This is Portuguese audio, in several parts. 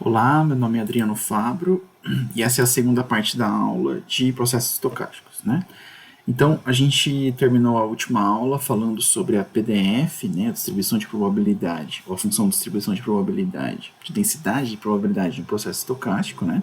Olá, meu nome é Adriano Fabro e essa é a segunda parte da aula de processos estocásticos, né? Então, a gente terminou a última aula falando sobre a PDF, né, a distribuição de probabilidade, ou a função de distribuição de probabilidade, de densidade de probabilidade de um processo estocástico, né?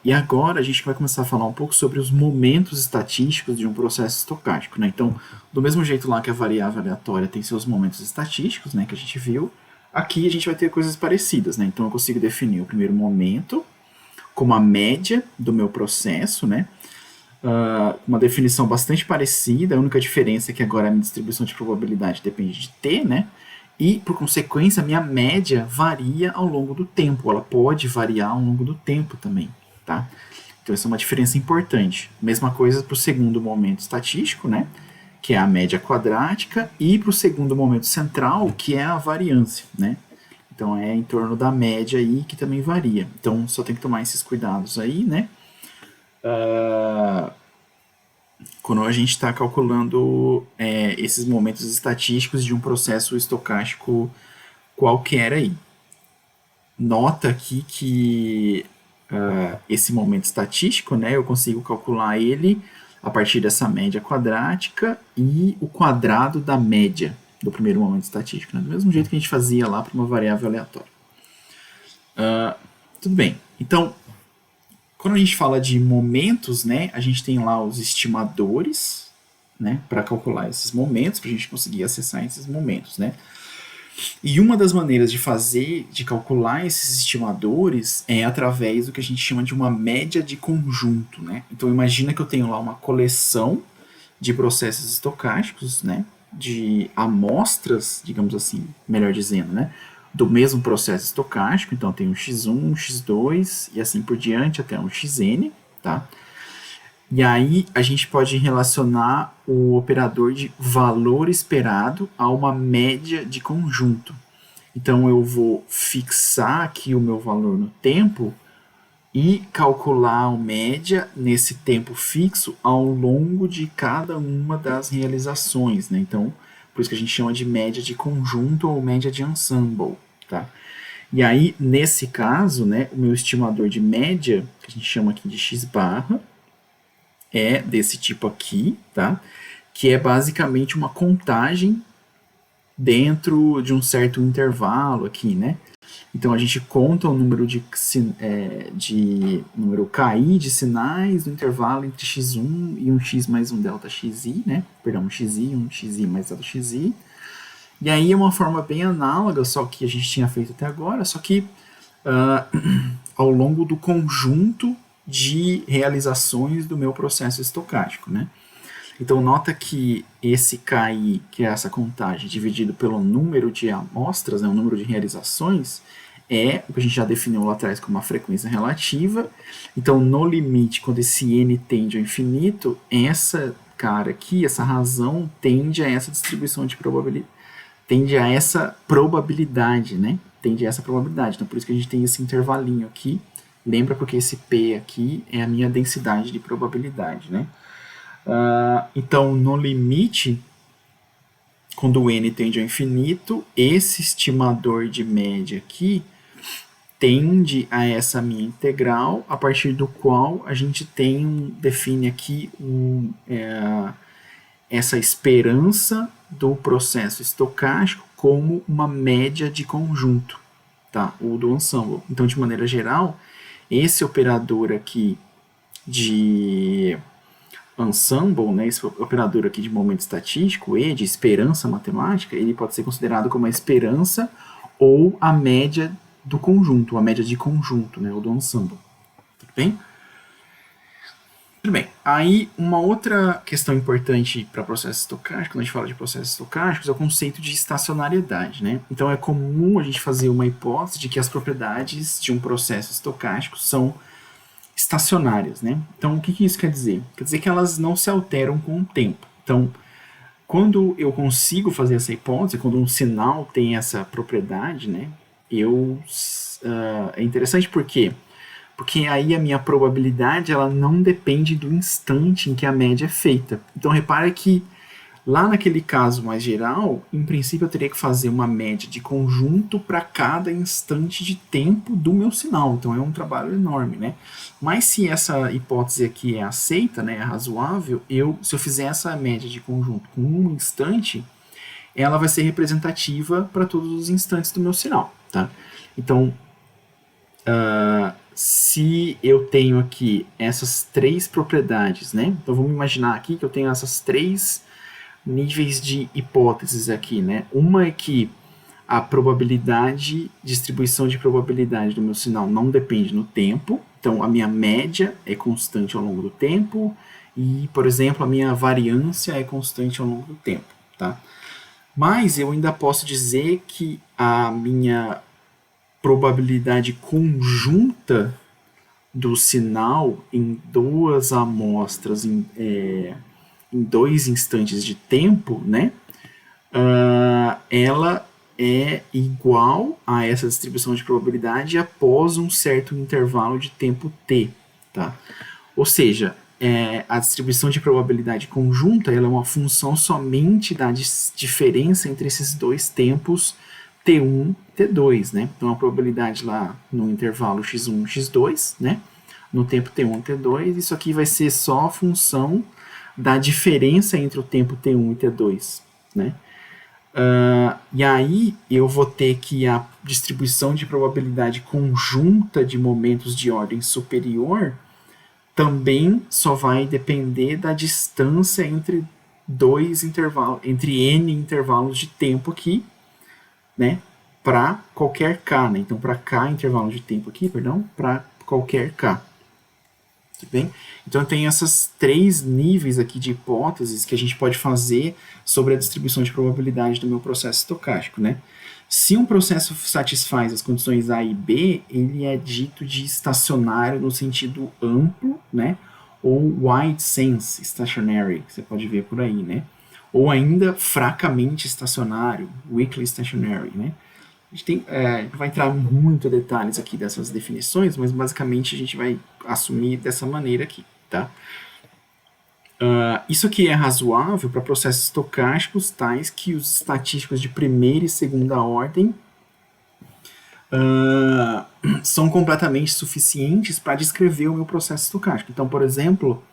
E agora a gente vai começar a falar um pouco sobre os momentos estatísticos de um processo estocástico, né? Então, do mesmo jeito lá que a variável aleatória tem seus momentos estatísticos, né, que a gente viu, aqui a gente vai ter coisas parecidas, né? Então, eu consigo definir o primeiro momento como a média do meu processo, né? Uma definição bastante parecida, a única diferença é que agora a minha distribuição de probabilidade depende de t, né? E, por consequência, a minha média varia ao longo do tempo. Ela pode variar ao longo do tempo também, tá? Então, essa é uma diferença importante. Mesma coisa para o segundo momento estatístico, né? Que é a média quadrática, e para o segundo momento central, que é a variância, né? Então, é em torno da média aí que também varia. Então, só tem que tomar esses cuidados aí, né? Quando a gente está calculando esses momentos estatísticos de um processo estocástico qualquer aí. Nota aqui que esse momento estatístico, né, eu consigo calcular ele a partir dessa média quadrática e o quadrado da média do primeiro momento estatístico, né, do mesmo jeito que a gente fazia lá para uma variável aleatória. Tudo bem, então, quando a gente fala de momentos, né, a gente tem lá os estimadores, né, para calcular esses momentos, para a gente conseguir acessar esses momentos, né. E uma das maneiras de calcular esses estimadores é através do que a gente chama de uma média de conjunto, né. Então imagina que eu tenho lá uma coleção de processos estocásticos, né, de amostras, digamos assim, melhor dizendo, né, do mesmo processo estocástico. Então tem um x1, um x2 e assim por diante até um xn, tá? E aí a gente pode relacionar o operador de valor esperado a uma média de conjunto. Então eu vou fixar aqui o meu valor no tempo e calcular a média nesse tempo fixo ao longo de cada uma das realizações, né? Então, por isso que a gente chama de média de conjunto ou média de ensemble, tá? E aí, nesse caso, né, o meu estimador de média, que a gente chama aqui de x barra, é desse tipo aqui, tá? Que é basicamente uma contagem dentro de um certo intervalo aqui, né? Então a gente conta o número de número KI de sinais no intervalo entre x1 e um x mais um delta xi, né? Perdão, um xi, um xi mais delta xi. E aí é uma forma bem análoga, só que a gente tinha feito até agora, só que ao longo do conjunto de realizações do meu processo estocástico, né? Então nota que esse KI, que é essa contagem, dividido pelo número de amostras, né, o número de realizações, é o que a gente já definiu lá atrás como uma frequência relativa. Então no limite, quando esse n tende ao infinito, essa cara aqui, essa razão, tende a essa distribuição de probabilidade, tende a essa probabilidade, né? Tende a essa probabilidade. Então por isso que a gente tem esse intervalinho aqui. Lembra porque esse P aqui é a minha densidade de probabilidade, né? Então, no limite, quando o n tende ao infinito, esse estimador de média aqui tende a essa minha integral, a partir do qual a gente define aqui essa esperança do processo estocástico como uma média de conjunto, tá? Ou do ensemble. Então, de maneira geral, esse operador aqui de ensemble, né, esse operador aqui de momento estatístico, E, de esperança matemática, ele pode ser considerado como a esperança ou a média do conjunto, a média de conjunto, né, ou do ensemble. Tudo bem? Tudo bem. Aí, uma outra questão importante para processo estocástico, quando a gente fala de processos estocásticos, é o conceito de estacionariedade, né? Então, é comum a gente fazer uma hipótese de que as propriedades de um processo estocástico são estacionárias, né? Então, o que isso quer dizer? Quer dizer que elas não se alteram com o tempo. Então, quando eu consigo fazer essa hipótese, quando um sinal tem essa propriedade, né? É interessante por quê? Porque aí a minha probabilidade ela não depende do instante em que a média é feita. Então, repara que Lá naquele caso mais geral, em princípio eu teria que fazer uma média de conjunto para cada instante de tempo do meu sinal. Então é um trabalho enorme, né? Mas se essa hipótese aqui é aceita, né, é razoável, se eu fizer essa média de conjunto com um instante, ela vai ser representativa para todos os instantes do meu sinal, tá? Então, se eu tenho aqui essas três propriedades, né? Então vamos imaginar aqui que eu tenho essas três níveis de hipóteses aqui, né? Uma é que a probabilidade, distribuição de probabilidade do meu sinal não depende no tempo, então a minha média é constante ao longo do tempo e, por exemplo, a minha variância é constante ao longo do tempo, tá? Mas eu ainda posso dizer que a minha probabilidade conjunta do sinal em duas amostras, em dois instantes de tempo, né? Ela é igual a essa distribuição de probabilidade após um certo intervalo de tempo t, tá? Ou seja, a distribuição de probabilidade conjunta ela é uma função somente da diferença entre esses dois tempos t1 e t2, né? Então a probabilidade lá no intervalo x1 x2, né? No tempo t1 e t2, isso aqui vai ser só a função da diferença entre o tempo t1 e t2, né? E aí eu vou ter que a distribuição de probabilidade conjunta de momentos de ordem superior também só vai depender da distância entre dois intervalos, entre n intervalos de tempo aqui, né? Para qualquer k, né? Então para k intervalo de tempo aqui, perdão, para qualquer k. Tudo bem? Então tem esses três níveis aqui de hipóteses que a gente pode fazer sobre a distribuição de probabilidade do meu processo estocástico, né? Se um processo satisfaz as condições A e B, ele é dito de estacionário no sentido amplo, né? Ou wide sense stationary, que você pode ver por aí, né? Ou ainda fracamente estacionário, weakly stationary, né? A gente vai entrar muito em detalhes aqui dessas definições, mas basicamente a gente vai assumir dessa maneira aqui, tá? Isso aqui é razoável para processos estocásticos tais que os estatísticos de primeira e segunda ordem são completamente suficientes para descrever o meu processo estocástico. Então, por exemplo,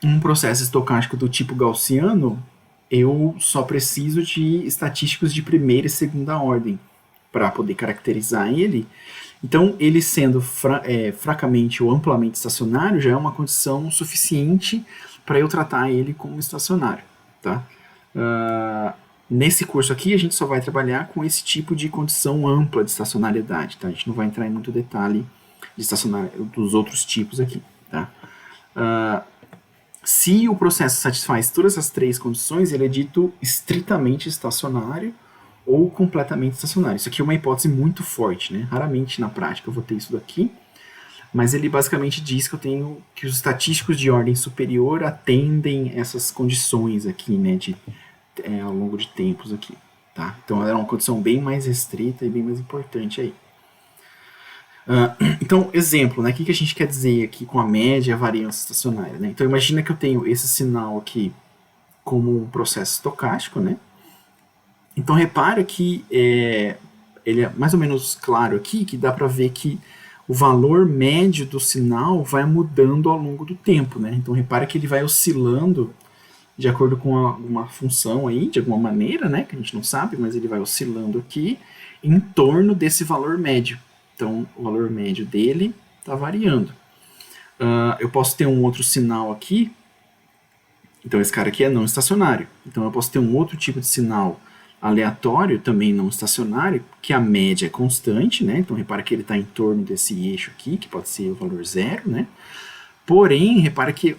um processo estocástico do tipo gaussiano, eu só preciso de estatísticos de primeira e segunda ordem para poder caracterizar ele. Então, ele sendo fracamente ou amplamente estacionário já é uma condição suficiente para eu tratar ele como estacionário, tá? Nesse curso aqui, a gente só vai trabalhar com esse tipo de condição ampla de estacionariedade, tá? A gente não vai entrar em muito detalhe de dos outros tipos aqui, tá? Se o processo satisfaz todas as três condições, ele é dito estritamente estacionário ou completamente estacionário. Isso aqui é uma hipótese muito forte, né? Raramente na prática eu vou ter isso daqui, mas ele basicamente diz que os estatísticos de ordem superior atendem essas condições aqui, né, ao longo de tempos aqui, tá? Então ela é uma condição bem mais restrita e bem mais importante aí. Então, exemplo, né? O que a gente quer dizer aqui com a média e a variância estacionária, né? Então imagina que eu tenho esse sinal aqui como um processo estocástico, né? Então repara que ele é mais ou menos claro aqui, que dá para ver que o valor médio do sinal vai mudando ao longo do tempo, né? Então repara que ele vai oscilando de acordo com uma função aí, de alguma maneira, né? Que a gente não sabe, mas ele vai oscilando aqui em torno desse valor médio. Então o valor médio dele está variando. Eu posso ter um outro sinal aqui. Então esse cara aqui é não estacionário. Então eu posso ter um outro tipo de sinal aleatório, também não estacionário, que a média é constante, né? Então repara que ele está em torno desse eixo aqui, que pode ser o valor zero, né? Porém, repara que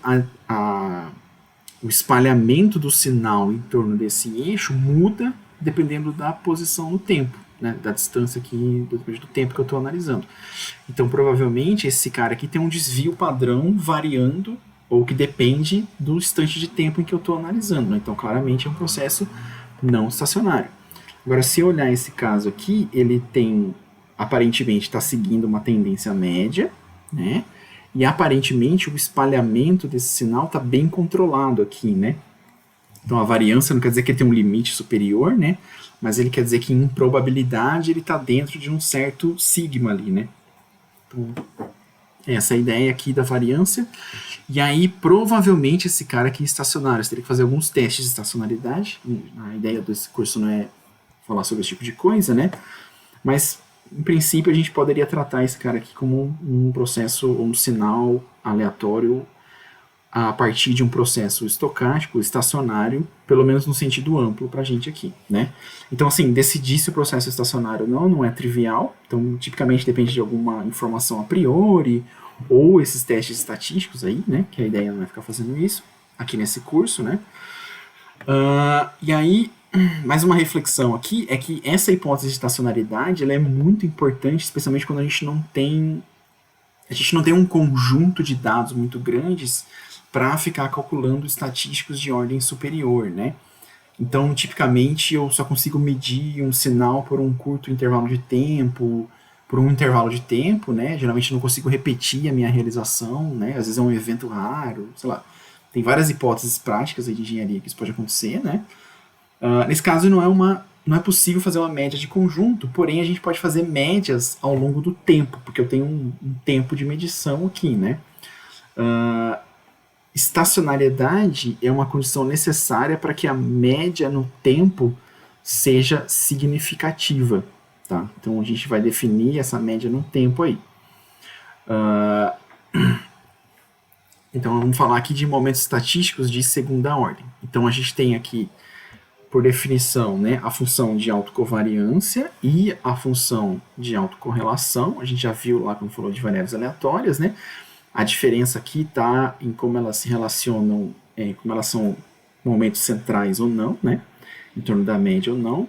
o espalhamento do sinal em torno desse eixo muda dependendo da posição no tempo, né? Da distância aqui, do tempo que eu estou analisando. Então provavelmente esse cara aqui tem um desvio padrão variando, ou que depende do instante de tempo em que eu estou analisando, né? Então claramente é um processo não estacionário. Agora, se eu olhar esse caso aqui, ele aparentemente está seguindo uma tendência média, né? E aparentemente o espalhamento desse sinal está bem controlado aqui, né? Então a variância não quer dizer que ele tem um limite superior, né? Mas ele quer dizer que em probabilidade ele está dentro de um certo sigma ali, né? Então, essa é a ideia aqui da variância. E aí, provavelmente, esse cara aqui é estacionário. Você teria que fazer alguns testes de estacionalidade. A ideia desse curso não é falar sobre esse tipo de coisa, né? Mas, em princípio, a gente poderia tratar esse cara aqui como um processo, um sinal aleatório a partir de um processo estocástico, estacionário, pelo menos no sentido amplo para a gente aqui, né? Então, assim, decidir se o processo é estacionário ou não é trivial. Então, tipicamente depende de alguma informação a priori, ou esses testes estatísticos aí, né? Que a ideia não é ficar fazendo isso aqui nesse curso, né? E aí, mais uma reflexão aqui é que essa hipótese de estacionalidade ela é muito importante, especialmente quando a gente não tem um conjunto de dados muito grandes para ficar calculando estatísticos de ordem superior, né? Então, tipicamente, eu só consigo medir um sinal por um curto intervalo de tempo, né? Geralmente não consigo repetir a minha realização, né? Às vezes é um evento raro, sei lá. Tem várias hipóteses práticas aí de engenharia que isso pode acontecer, né? Nesse caso, não é possível fazer uma média de conjunto, porém a gente pode fazer médias ao longo do tempo, porque eu tenho um tempo de medição aqui, né? Estacionariedade é uma condição necessária para que a média no tempo seja significativa, tá? Então a gente vai definir essa média no tempo aí. Então vamos falar aqui de momentos estatísticos de segunda ordem. Então a gente tem aqui, por definição, né, a função de autocovariância e a função de autocorrelação. A gente já viu lá quando falou de variáveis aleatórias, né? A diferença aqui está em como elas se relacionam, como elas são momentos centrais ou não, né? Em torno da média ou não.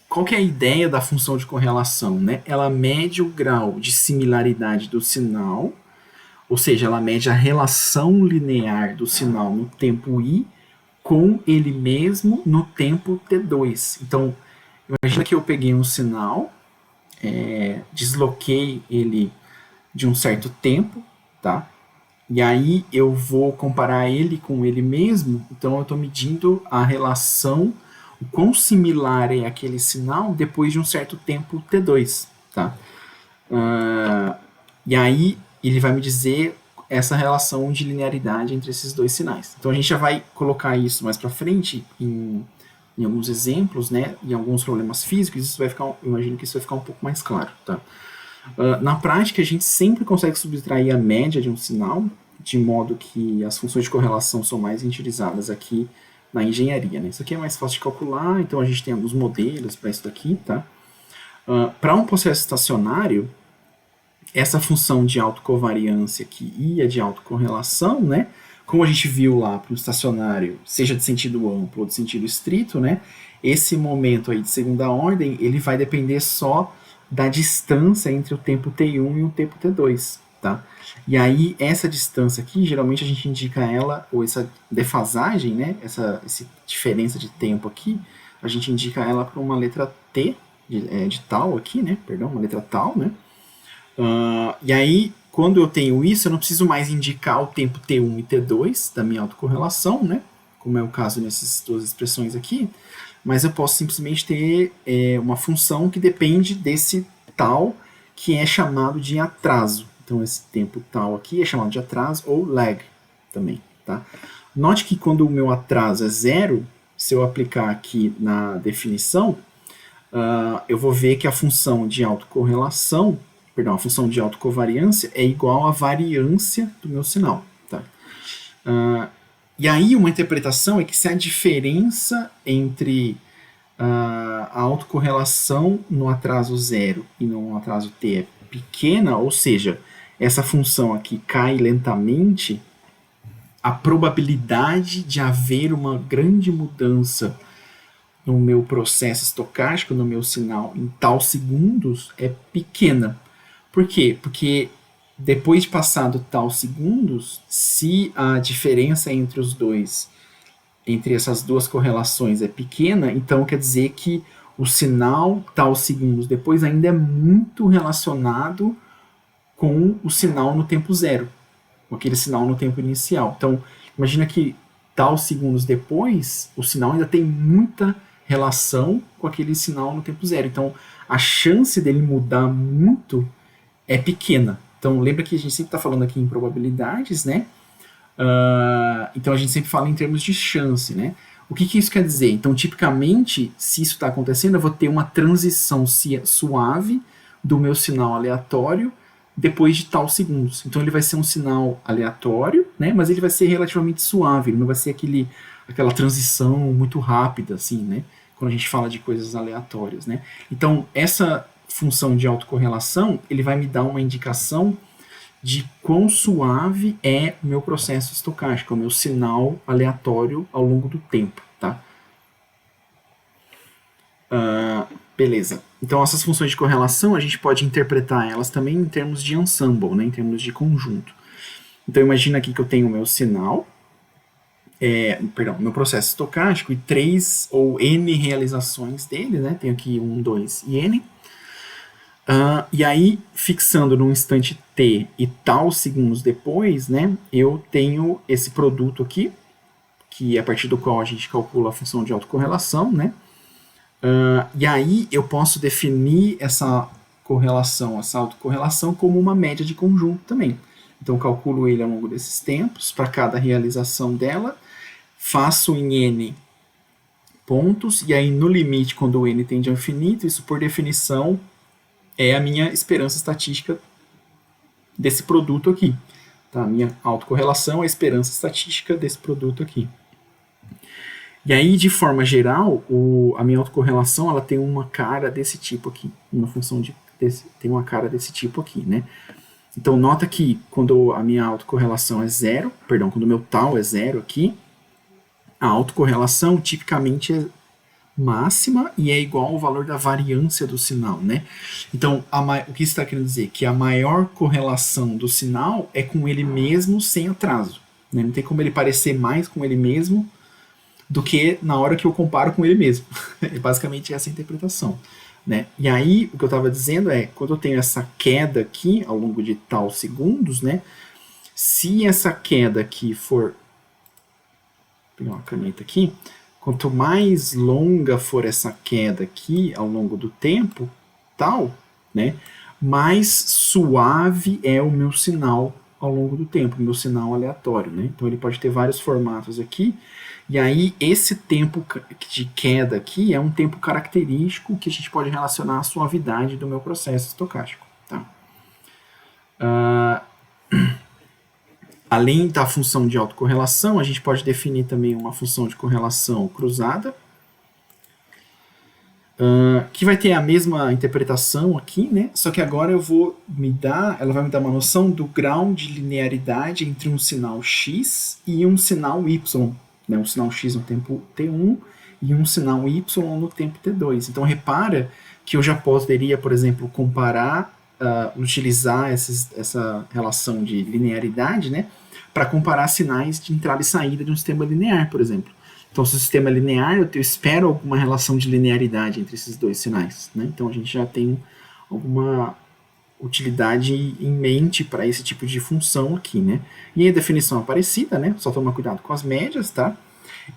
Qual que é a ideia da função de correlação, né? Ela mede o grau de similaridade do sinal, ou seja, ela mede a relação linear do sinal no tempo i com ele mesmo no tempo t2. Então, imagina que eu peguei um sinal, desloquei ele de um certo tempo, tá? E aí eu vou comparar ele com ele mesmo, então eu estou medindo a relação, o quão similar é aquele sinal depois de um certo tempo t2, tá? E aí ele vai me dizer essa relação de linearidade entre esses dois sinais. Então a gente já vai colocar isso mais para frente em alguns exemplos, né? Em alguns problemas físicos, isso vai ficar, eu imagino que isso vai ficar um pouco mais claro, tá? Na prática, a gente sempre consegue subtrair a média de um sinal, de modo que as funções de correlação são mais utilizadas aqui na engenharia, né? Isso aqui é mais fácil de calcular, então a gente tem alguns modelos para isso daqui, tá? Para um processo estacionário, essa função de autocovariância aqui e a de autocorrelação, né? Como a gente viu lá para o estacionário, seja de sentido amplo ou de sentido estrito, né? Esse momento aí de segunda ordem, ele vai depender só da distância entre o tempo t1 e o tempo t2, tá? E aí, essa distância aqui, geralmente a gente indica ela, ou essa defasagem, né? Essa diferença de tempo aqui, a gente indica ela para uma letra t, de tal aqui, né? Perdão, uma letra tal, né? E aí, quando eu tenho isso, eu não preciso mais indicar o tempo t1 e t2 da minha autocorrelação, né? Como é o caso nessas duas expressões aqui, mas eu posso simplesmente ter uma função que depende desse tal, que é chamado de atraso. Então, esse tempo tal aqui é chamado de atraso ou lag também, tá? Note que quando o meu atraso é zero, se eu aplicar aqui na definição, eu vou ver que a função de autocorrelação, perdão, a função de autocovariância é igual à variância do meu sinal, tá? E aí uma interpretação é que se a diferença entre a autocorrelação no atraso zero e no atraso t é pequena, ou seja, essa função aqui cai lentamente, a probabilidade de haver uma grande mudança no meu processo estocástico, no meu sinal, em tal segundos, é pequena. Por quê? Porque depois de passado tal segundos, se a diferença entre os dois, entre essas duas correlações é pequena, então quer dizer que o sinal tal segundos depois ainda é muito relacionado com o sinal no tempo zero, com aquele sinal no tempo inicial. Então, imagina que tal segundos depois, o sinal ainda tem muita relação com aquele sinal no tempo zero. Então, a chance dele mudar muito é pequena. Então, lembra que a gente sempre está falando aqui em probabilidades, né? Então, a gente sempre fala em termos de chance, né? O que isso quer dizer? Então, tipicamente, se isso está acontecendo, eu vou ter uma transição suave do meu sinal aleatório depois de tal segundos. Então, ele vai ser um sinal aleatório, né? Mas ele vai ser relativamente suave, ele não vai ser aquela transição muito rápida, assim, né? Quando a gente fala de coisas aleatórias, né? Então, essa função de autocorrelação, ele vai me dar uma indicação de quão suave é o meu processo estocástico, o meu sinal aleatório ao longo do tempo, tá? Beleza. Então, essas funções de correlação, a gente pode interpretar elas também em termos de ensemble, né, em termos de conjunto. Então, imagina aqui que eu tenho o meu sinal, meu processo estocástico e 3 ou N realizações dele, né? Tenho aqui 1, 2 e N. E aí, fixando num instante t e tal segundos depois, né, eu tenho esse produto aqui, que é a partir do qual a gente calcula a função de autocorrelação, né? E aí eu posso definir essa correlação, essa autocorrelação, como uma média de conjunto também. Então, eu calculo ele ao longo desses tempos, para cada realização dela, faço em n pontos, e aí no limite, quando o n tende ao infinito, isso por definição é a minha esperança estatística desse produto aqui. Tá? A minha autocorrelação é a esperança estatística desse produto aqui. E aí, de forma geral, a minha autocorrelação ela tem uma cara desse tipo aqui. Uma função tem uma cara desse tipo aqui, né? Então, nota que quando a minha autocorrelação é zero, perdão, quando o meu tal é zero aqui, a autocorrelação tipicamente é máxima e é igual ao valor da variância do sinal, né? Então, o que isso está querendo dizer? Que a maior correlação do sinal é com ele mesmo sem atraso. Né? Não tem como ele parecer mais com ele mesmo do que na hora que eu comparo com ele mesmo. É basicamente essa a interpretação. Né? E aí, o que eu estava dizendo é, quando eu tenho essa queda aqui, ao longo de tal segundos, né? Se essa queda aqui for... Vou pegar uma caneta aqui. Quanto mais longa for essa queda aqui ao longo do tempo, tal, né, mais suave é o meu sinal ao longo do tempo, o meu sinal aleatório. Né? Então ele pode ter vários formatos aqui, e aí esse tempo de queda aqui é um tempo característico que a gente pode relacionar à suavidade do meu processo estocástico. Tá? Além da função de autocorrelação, a gente pode definir também uma função de correlação cruzada, que vai ter a mesma interpretação aqui, né? Só que agora ela vai me dar uma noção do grau de linearidade entre um sinal x e um sinal y, né? Um sinal x no tempo t1 e um sinal y no tempo t2. Então repara que eu já poderia, por exemplo, utilizar essa relação de linearidade, né, para comparar sinais de entrada e saída de um sistema linear, por exemplo. Então, se o sistema é linear, eu espero alguma relação de linearidade entre esses dois sinais. Né? Então, a gente já tem alguma utilidade em mente para esse tipo de função aqui. Né? E a definição é parecida, né? Só tomar cuidado com as médias, tá?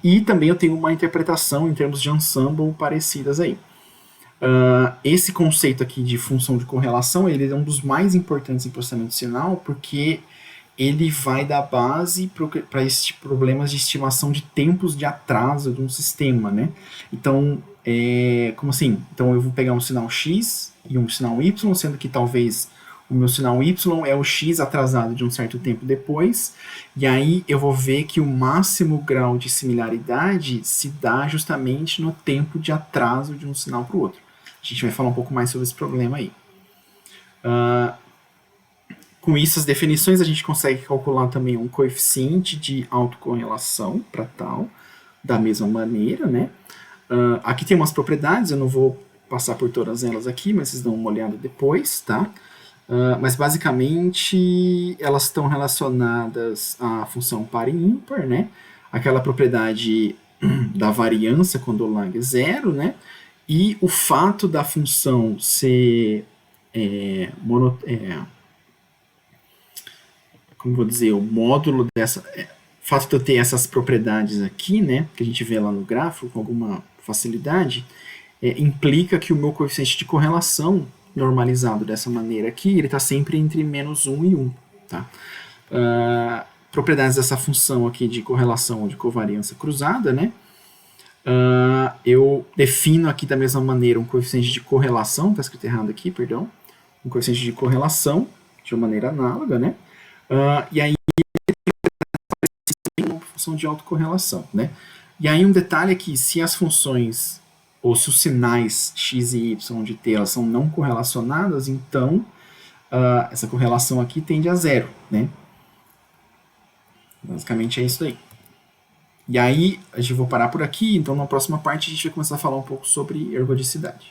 E também eu tenho uma interpretação em termos de ensemble parecidas aí. Esse conceito aqui de função de correlação, ele é um dos mais importantes em processamento de sinal, porque ele vai dar base para esses problemas de estimação de tempos de atraso de um sistema, né? Então, como assim? Então, eu vou pegar um sinal X e um sinal Y, sendo que talvez o meu sinal Y é o X atrasado de um certo tempo depois, e aí eu vou ver que o máximo grau de similaridade se dá justamente no tempo de atraso de um sinal para o outro. A gente vai falar um pouco mais sobre esse problema aí. Com isso, as definições, a gente consegue calcular também um coeficiente de autocorrelação para tal, da mesma maneira, né? Aqui tem umas propriedades, eu não vou passar por todas elas aqui, mas vocês dão uma olhada depois, tá? Mas basicamente elas estão relacionadas à função par e ímpar, né? Aquela propriedade da variância quando o lag é zero, né? E o fato da função ser como vou dizer, o módulo dessa fato de eu ter essas propriedades aqui, né, que a gente vê lá no gráfico com alguma facilidade, implica que o meu coeficiente de correlação normalizado dessa maneira aqui, ele está sempre entre -1 e 1. Tá? Propriedades dessa função aqui de correlação ou de covariância cruzada, né? Eu defino aqui da mesma maneira um coeficiente de correlação, está escrito errado aqui, perdão, um coeficiente de correlação de uma maneira análoga, né? E aí uma função de autocorrelação, né? E aí um detalhe é que se as funções ou se os sinais x e y de t elas são não correlacionadas, então essa correlação aqui tende a zero, né? Basicamente é isso aí. E aí, a gente vai parar por aqui, então na próxima parte a gente vai começar a falar um pouco sobre ergodicidade.